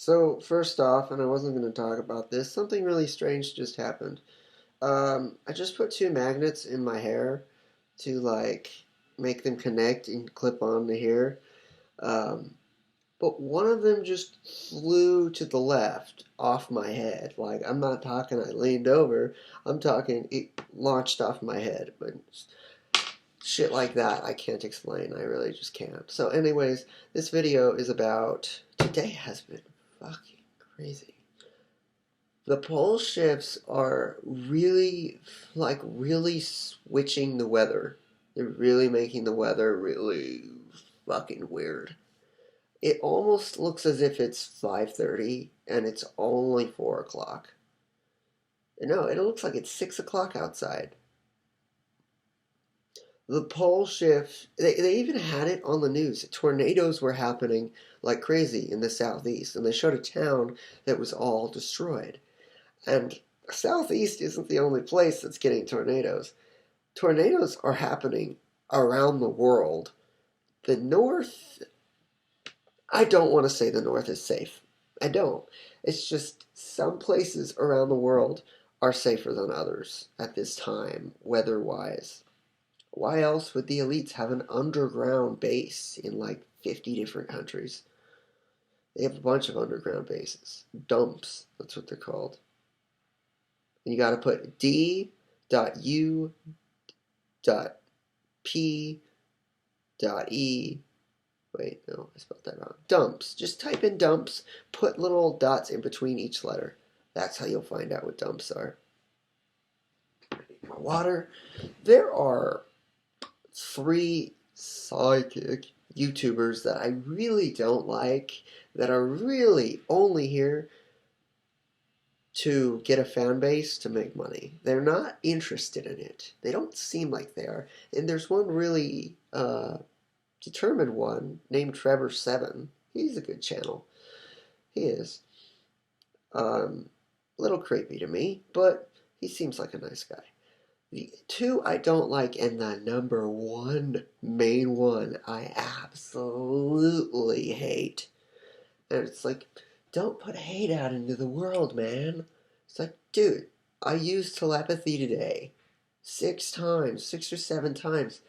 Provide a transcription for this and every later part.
So, first off, and I wasn't going to talk about this, something really strange just happened. I just put two magnets in my hair to make them connect and clip on to here. Um, but one of them just flew to the left off my head. Like, I'm not talking I leaned over, I'm talking it launched off my head. But shit like that, I can't explain. I really just can't. So, anyways, this video is about. Today has been fucking crazy. The pole shifts are really switching the weather. They're really making the weather really fucking weird. It almost looks as if it's 5:30 and it's only 4 o'clock. No, it looks like it's 6 o'clock outside. The pole shift, they even had it on the news. Tornadoes were happening like crazy in the southeast, and they showed a town that was all destroyed. And Southeast isn't the only place that's getting tornadoes. Tornadoes are happening around the world. The North, I don't want to say the North is safe. I don't. It's just some places around the world are safer than others at this time, weather wise. Why else would the elites have an underground base in like 50 different countries? They have a bunch of underground bases. Dumps, that's what they're called. And you got to put D.U.P.P. E. Wait, no, I spelled that wrong. Dumps. Just type in dumps, put little dots in between each letter. That's how you'll find out what dumps are. More water. There are three psychic YouTubers that I really don't like, that are really only here to get a fan base to make money. They're not interested in it. They don't seem like they are. And there's one really determined one named Trevor7. He's a good channel. He is. A little creepy to me, but he seems like a nice guy. The two I don't like, and the number one main one I absolutely hate. And it's like, don't put hate out into the world, man. It's like, dude, I used telepathy today 6 times, 6 or 7 times,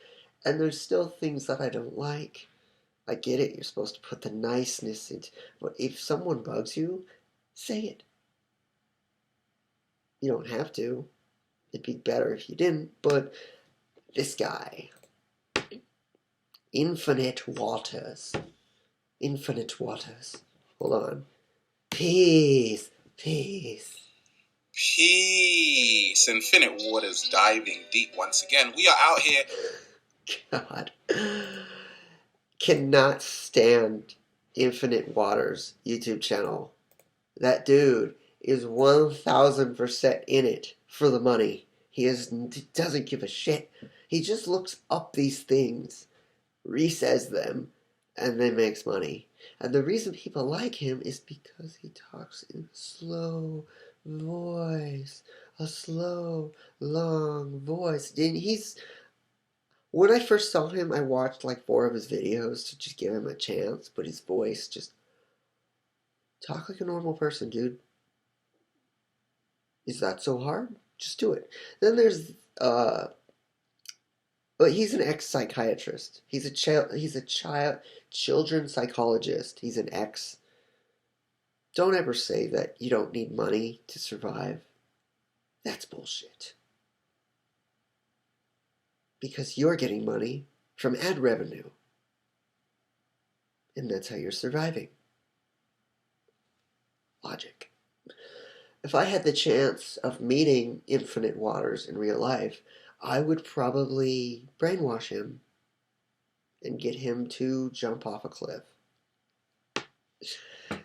and there's still things that I don't like. I get it, you're supposed to put the niceness into, but if someone bugs you, say it. You don't have to. It'd be better if you didn't, but this guy, Infinite Waters. Infinite Waters. Hold on. Peace. Peace. Peace. Infinite Waters diving deep once again. We are out here. God. Cannot stand Infinite Waters YouTube channel. That dude is 1000% in it for the money. He doesn't give a shit. He just looks up these things, resays them, and then makes money. And the reason people like him is because he talks in a slow voice. A slow, long voice. And when I first saw him, I watched like 4 of his videos to just give him a chance, but his voice just... Talk like a normal person, dude. Is that so hard? Just do it. Then there's but he's an ex-psychiatrist. He's a children psychologist. He's an ex. Don't ever say that you don't need money to survive. That's bullshit. Because you're getting money from ad revenue. And that's how you're surviving. Logic. If I had the chance of meeting Infinite Waters in real life, I would probably brainwash him and get him to jump off a cliff.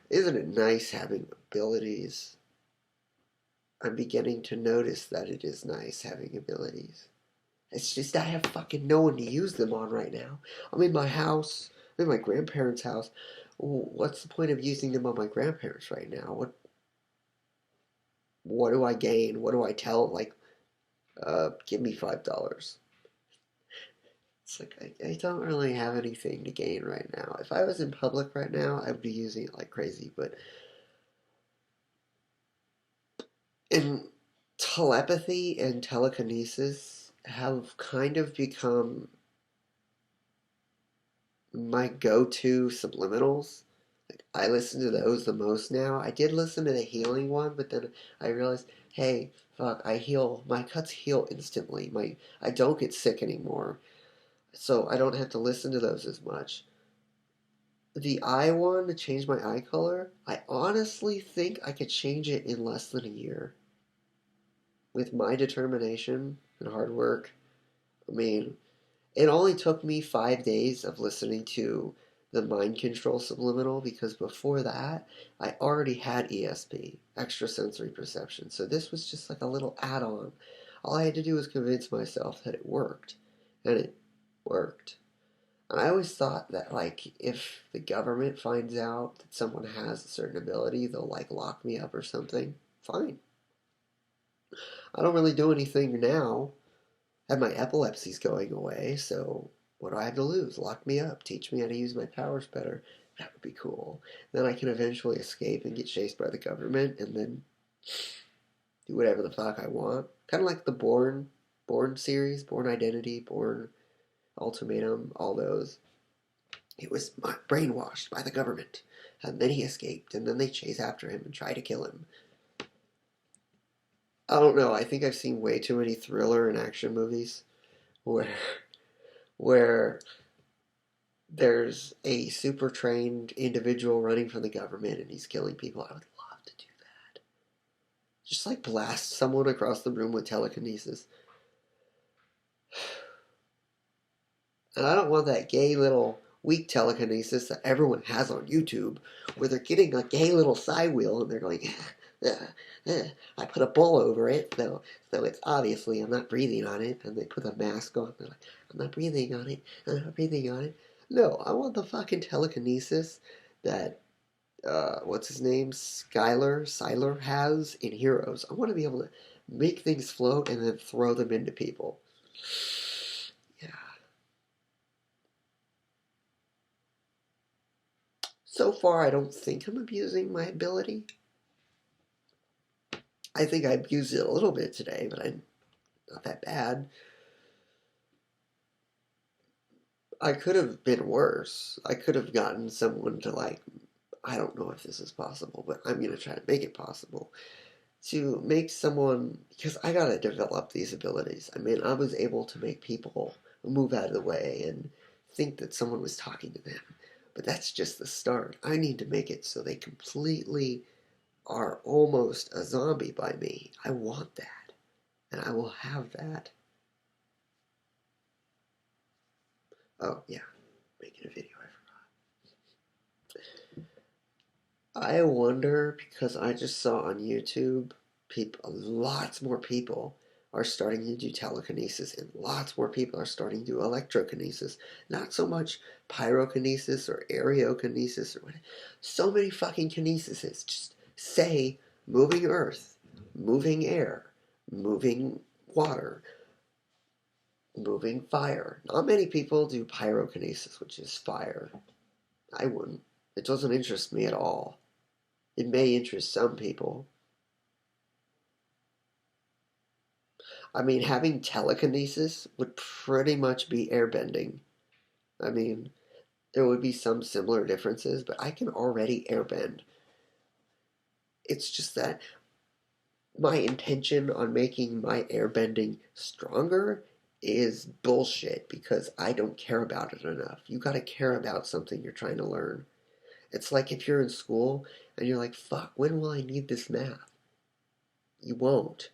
Isn't it nice having abilities? I'm beginning to notice that it is nice having abilities. It's just I have fucking no one to use them on right now. I'm in my house. I'm in my grandparents' house. What's the point of using them on my grandparents right now? What do I gain? What do I tell? Like, give me $5. It's like, I don't really have anything to gain right now. If I was in public right now, I would be using it like crazy, but And telepathy and telekinesis have kind of become my go-to subliminals. Like, I listen to those the most now. I did listen to the healing one, but then I realized, hey, fuck, I heal. My cuts heal instantly. I don't get sick anymore, so I don't have to listen to those as much. The eye one to change my eye color, I honestly think I could change it in less than a year. With my determination and hard work, I mean, it only took me 5 days of listening to the mind control subliminal because before that, I already had ESP, extrasensory perception. So this was just like a little add on. All I had to do was convince myself that it worked. And it worked. And I always thought that, like, if the government finds out that someone has a certain ability, they'll, like, lock me up or something. Fine. I don't really do anything now. And my epilepsy's going away, so what do I have to lose? Lock me up, teach me how to use my powers better. That would be cool. Then I can eventually escape and get chased by the government and then do whatever the fuck I want. Kind of like the Born series, Born Identity, Born Ultimatum, all those. He was brainwashed by the government, and then he escaped, and then they chase after him and try to kill him. I don't know. I think I've seen way too many thriller and action movies where where there's a super trained individual running from the government and he's killing people. I would love to do that. Just like blast someone across the room with telekinesis. And I don't want that gay little weak telekinesis that everyone has on YouTube where they're getting a gay little side wheel and they're going, I put a bowl over it, so it's obviously I'm not breathing on it. And they put a mask on. They're like, I'm not breathing on it. I'm not breathing on it. No, I want the fucking telekinesis that, what's his name? Skyler has in Heroes. I want to be able to make things float and then throw them into people. Yeah. So far, I don't think I'm abusing my ability. I think I abused it a little bit today, but I'm not that bad. I could have been worse. I could have gotten someone to, like, I don't know if this is possible, but I'm going to try to make it possible. To make someone, because I got to develop these abilities. I mean, I was able to make people move out of the way and think that someone was talking to them. But that's just the start. I need to make it so they completely are almost a zombie by me. I want that. And I will have that. Oh, yeah. Making a video, I wonder, because I just saw on YouTube, lots more people are starting to do telekinesis, and lots more people are starting to do electrokinesis. Not so much pyrokinesis or aerokinesis or whatever. So many fucking kinesises. Just say moving earth, moving air, moving water, moving fire. Not many people do pyrokinesis, which is fire. I wouldn't. It doesn't interest me at all. It may interest some people. I mean, having telekinesis would pretty much be airbending. I mean, there would be some similar differences, but I can already airbend. It's just that my intention on making my airbending stronger is bullshit because I don't care about it enough. You gotta care about something you're trying to learn. It's like if you're in school and you're like, fuck, when will I need this math? You won't.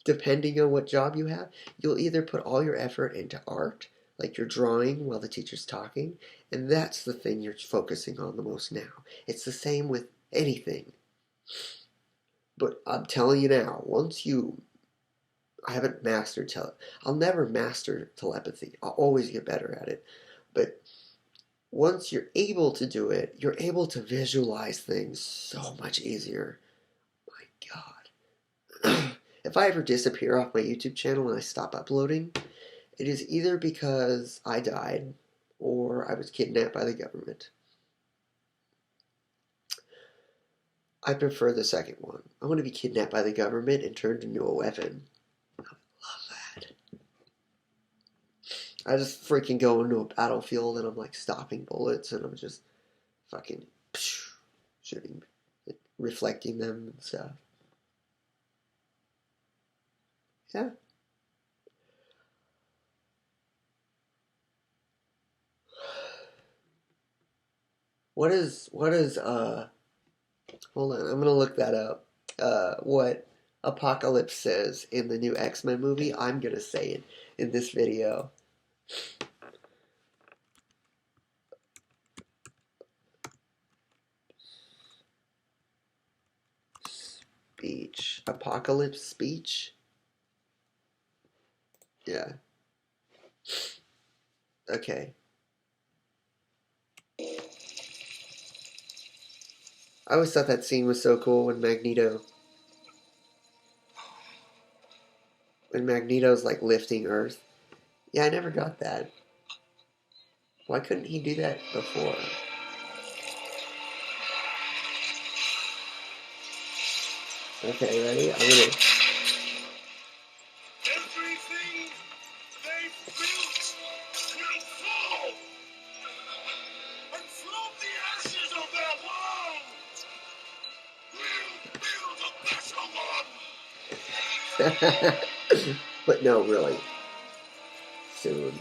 Depending on what job you have, you'll either put all your effort into art, like you're drawing while the teacher's talking, and that's the thing you're focusing on the most now. It's the same with anything. But I'm telling you now, I haven't mastered I'll never master telepathy. I'll always get better at it. But once you're able to do it, you're able to visualize things so much easier. My God. If I ever disappear off my YouTube channel and I stop uploading, it is either because I died or I was kidnapped by the government. I prefer the second one. I want to be kidnapped by the government and turned into a weapon. I love that. I just freaking go into a battlefield and I'm like stopping bullets and I'm just fucking shooting, reflecting them and stuff. Yeah. What is hold on, I'm gonna look that up. What Apocalypse says in the new X-Men movie, I'm gonna say it in this video. Speech. Apocalypse speech? Yeah. Okay. I always thought that scene was so cool when Magneto's like lifting Earth. Yeah, I never got that. Why couldn't he do that before? Okay, ready? I'm gonna. Everything they built will fall and from the ashes of their walls we'll build a better one. But no, really. Soon.